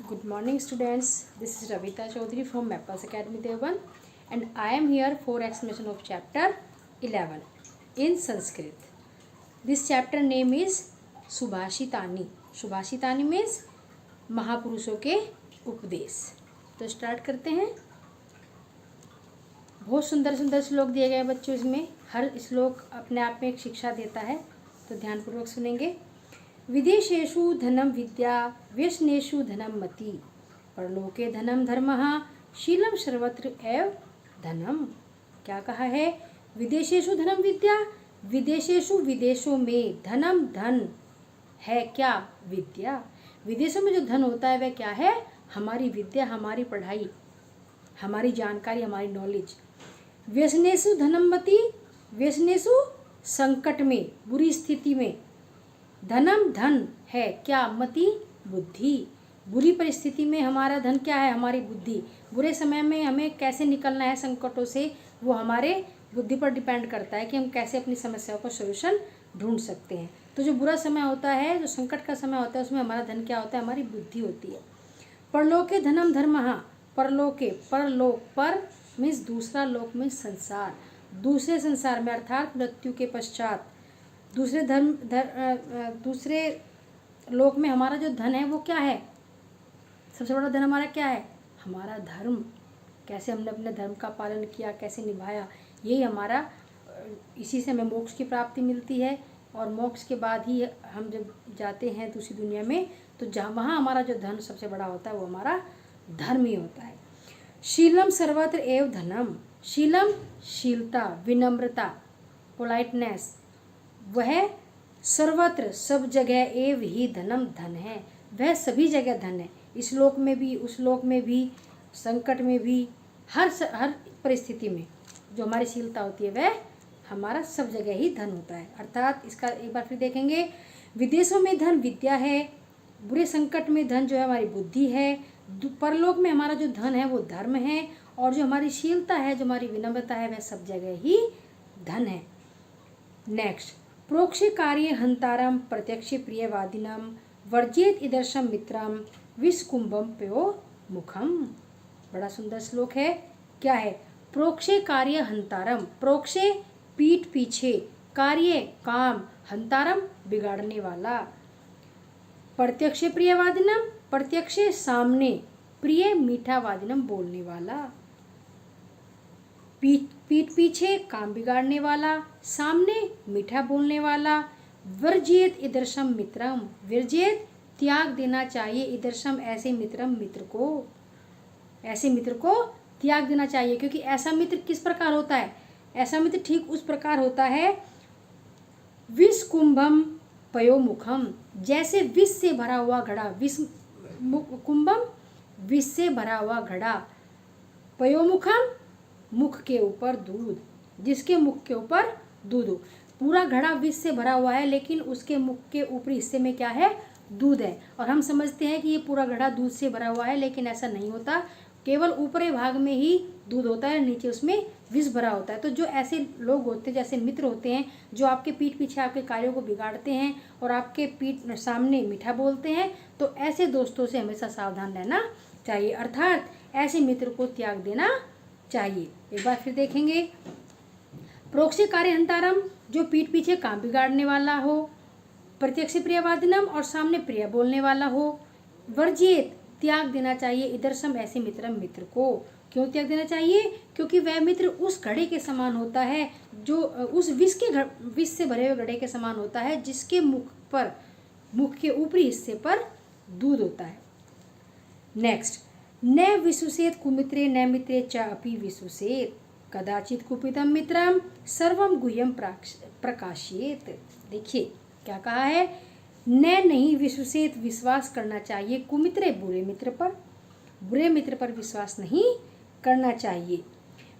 Good morning, students. This is Ravita Chaudhary from Mapples Academy Devan, and I am here for explanation of chapter 11 in Sanskrit. This chapter name is Subhashitani. Subhashitani means महापुरुषों के उपदेश. तो start करते हैं. बहुत सुंदर सुंदर श्लोक दिए गए बच्चों. इसमें हर श्लोक अपने आप में एक शिक्षा देता है, तो ध्यानपूर्वक सुनेंगे. विदेशेषु धनम विद्या, व्यसनेषु धनम मति, परलोके धनम धर्मः, शीलम सर्वत्र एव धनम. क्या कहा है? विदेशेषु धनम विद्या, विदेशेषु विदेशों में धनम धन है. क्या? विद्या. विदेशों में जो धन होता है वह क्या है? हमारी विद्या, हमारी पढ़ाई, हमारी जानकारी, हमारी नॉलेज. व्यसनेषु धनम मति, व्यसनेषु संकट में, बुरी स्थिति में, धनम धन है. क्या? मति बुद्धि. बुरी परिस्थिति में हमारा धन क्या है? हमारी बुद्धि. बुरे समय में हमें कैसे निकलना है संकटों से, वो हमारे बुद्धि पर डिपेंड करता है कि हम कैसे अपनी समस्याओं का सॉल्यूशन ढूंढ सकते हैं. तो जो बुरा समय होता है, जो संकट का समय होता है, उसमें हमारा धन क्या होता है? हमारी बुद्धि होती है. परलोके धनम धर्मः, परलोके, परलोक, पर मीन्स दूसरा, लोक में संसार, दूसरे संसार में अर्थात मृत्यु के पश्चात दूसरे लोक में हमारा जो धन है वो क्या है? सबसे बड़ा धन हमारा क्या है? हमारा धर्म. कैसे हमने अपने धर्म का पालन किया, कैसे निभाया, यही हमारा, इसी से हमें मोक्ष की प्राप्ति मिलती है. और मोक्ष के बाद ही हम जब जाते हैं दूसरी दुनिया में, तो जहाँ वहाँ हमारा जो धन सबसे बड़ा होता है वो हमारा धर्म ही होता है. शीलम सर्वत्र एव धनम. शीलम शीलता, विनम्रता, पोलाइटनेस, वह सर्वत्र सब जगह एव ही धनम धन है. वह सभी जगह धन है. इस लोक में भी, उस लोक में भी, संकट में भी, हर परिस्थिति में जो हमारी शीलता होती है वह हमारा सब जगह ही धन होता है. अर्थात इसका एक बार फिर देखेंगे. विदेशों में धन विद्या है, बुरे संकट में धन जो है हमारी बुद्धि है, परलोक में हमारा जो धन है वो धर्म है, और जो हमारी शीलता है, जो हमारी विनम्रता है, वह सब जगह ही धन है. नेक्स्ट. प्रोक्षे कार्य हंतारम प्रत्यक्ष प्रियवादिनम वर्जित इदर्शम मित्रम विस्कुंभम पयो मुखम. बड़ा सुंदर श्लोक है. क्या है? प्रोक्षे कार्य हंतारम. प्रोक्षे पीठ पीछे, कार्य काम, हंतारम बिगाड़ने वाला, प्रत्यक्ष प्रियवादिनम प्रत्यक्ष सामने, प्रिय मीठा वादिनम बोलने वाला. पीठ पीछे काम बिगाड़ने वाला, सामने मीठा बोलने वाला. वर्जित इदर्शम मित्रम. वर्जित त्याग देना चाहिए. इदर्शम ऐसे मित्रम, मित्र को, ऐसे मित्र को त्याग देना चाहिए. क्योंकि ऐसा मित्र किस प्रकार होता है? ऐसा मित्र ठीक उस प्रकार होता है, विष कुंभम पयो मुखम, जैसे विष से भरा हुआ घड़ा. विष कुंभम, विष से भरा हुआ घड़ा. पयो मुखम, मुख के ऊपर दूध, जिसके मुख के ऊपर दूध हो. पूरा घड़ा विष से भरा हुआ है, लेकिन उसके मुख के ऊपरी हिस्से में क्या है? दूध है. और हम समझते हैं कि ये पूरा घड़ा दूध से भरा हुआ है, लेकिन ऐसा नहीं होता. केवल ऊपरी भाग में ही दूध होता है, नीचे उसमें विष भरा होता है. तो जो ऐसे लोग होते हैं, जैसे मित्र होते हैं, जो आपके पीठ पीछे आपके कार्यों को बिगाड़ते हैं और आपके पीठ सामने मीठा बोलते हैं, तो ऐसे दोस्तों से हमेशा सावधान रहना चाहिए. अर्थात ऐसे मित्र को त्याग देना चाहिए. एक बार फिर देखेंगे. प्रोक्षे कार्य हंतारम, जो पीठ पीछे काम बिगाड़ने वाला हो. प्रत्यक्ष प्रियवादिनम, और सामने प्रिय बोलने वाला हो. वर्जित, त्याग देना चाहिए. इदर्शम ऐसे मित्रम, मित्र को. क्यों त्याग देना चाहिए? क्योंकि वह मित्र उस घड़े के समान होता है, जो उस विष से भरे हुए घड़े के समान होता है, जिसके मुख के ऊपरी हिस्से पर दूध होता है. नेक्स्ट. न विशुषेत कुमित्रे न मित्रे च अपि विशुषेत, कदाचित कुपितम मित्रम सर्वम गुह्यम प्रकाशेत. देखिए क्या कहा है. न नहीं विशुषेत, विश्वास करना चाहिए. कुमित्रे, बुरे मित्र पर, बुरे मित्र पर विश्वास नहीं करना चाहिए.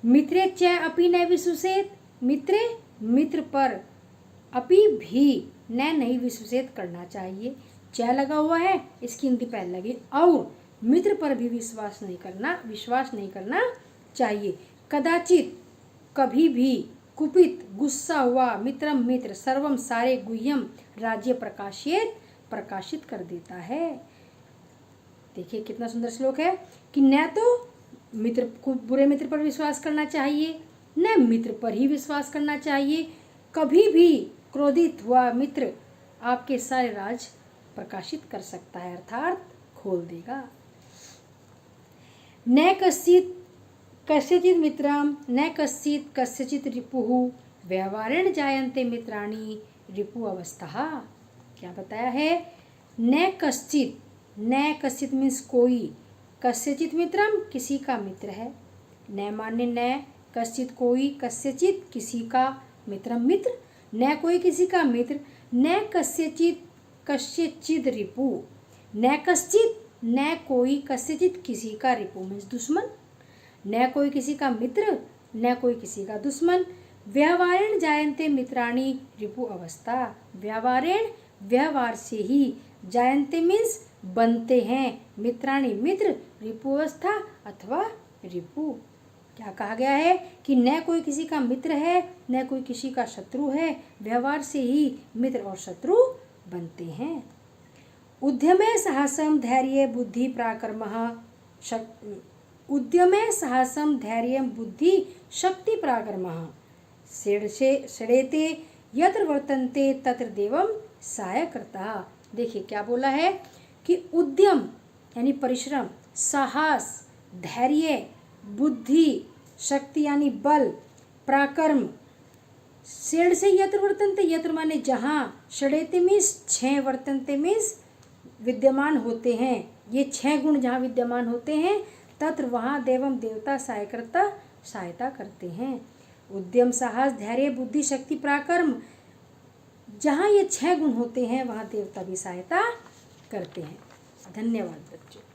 मित्रे च अपि न विशुषेत, मित्रे मित्र पर, अपि भी न नहीं विशुषेत करना चाहिए. च लगा हुआ है, इसकी हिंदी पहले लगी. और मित्र पर भी विश्वास नहीं करना चाहिए. कदाचित, कभी भी, कुपित, गुस्सा हुआ, मित्रम मित्र, सर्वम सारे, गुह्यम राज्य, प्रकाशित कर देता है. देखिए कितना सुंदर श्लोक है कि न तो मित्र को बुरे मित्र पर विश्वास करना चाहिए, न मित्र पर ही विश्वास करना चाहिए। कभी भी क्रोधित हुआ मित्र आपके सारे राज प्रकाशित कर सकता है, अर्थात खोल देगा। न कस्यचित् मित्रं न कस्यचित् रिपुः व्यवहारेण जायन्ते मित्राणि रिपु अवस्थः। क्या बताया है? न कश्चित मीन्स कोई, कस्यचित् मित्रम किसी का मित्र है, न माने न, कश्चित कोई, कस्यचित किसी का, मित्रम मित्र, न कोई किसी का मित्र, न कस्यचित् रिपु, न कश्चित न कोई, कस्यचित किसी का, रिपु मीन्स दुश्मन, न कोई किसी का मित्र न कोई किसी का दुश्मन। व्यवहारेण जायन्ते मित्राणि रिपु अवस्था, व्यवहारेण व्यवहार से ही, जायन्ते मीन्स बनते हैं, मित्राणि मित्र, रिपु अवस्था अथवा रिपु। क्या कहा गया है कि न कोई किसी का मित्र है न कोई किसी का शत्रु है, व्यवहार से ही मित्र और शत्रु बनते हैं। उद्यमे साहसम धैर्य बुद्धि पराक्रमः, उद्यमे साहसम धैर्य बुद्धि शक्ति पराक्रमः, षडेते यत्र वर्तन्ते तत्र देवम सहायकृतः। देखिए क्या बोला है कि उद्यम यानी परिश्रम, साहस, धैर्य, बुद्धि, शक्ति यानी बल, पराक्रम, षड से यत्र वर्तन्ते, यत्र माने जहाँ, षडेते मीन्स 6, वर्तन्ते मीन्स विद्यमान होते हैं, ये 6 गुण जहाँ विद्यमान होते हैं, तत्र वहाँ देवम देवता सहायता करते हैं। उद्यम, साहस, धैर्य, बुद्धि, शक्ति, पराक्रम, जहाँ ये 6 गुण होते हैं वहाँ देवता भी सहायता करते हैं। धन्यवाद बच्चों।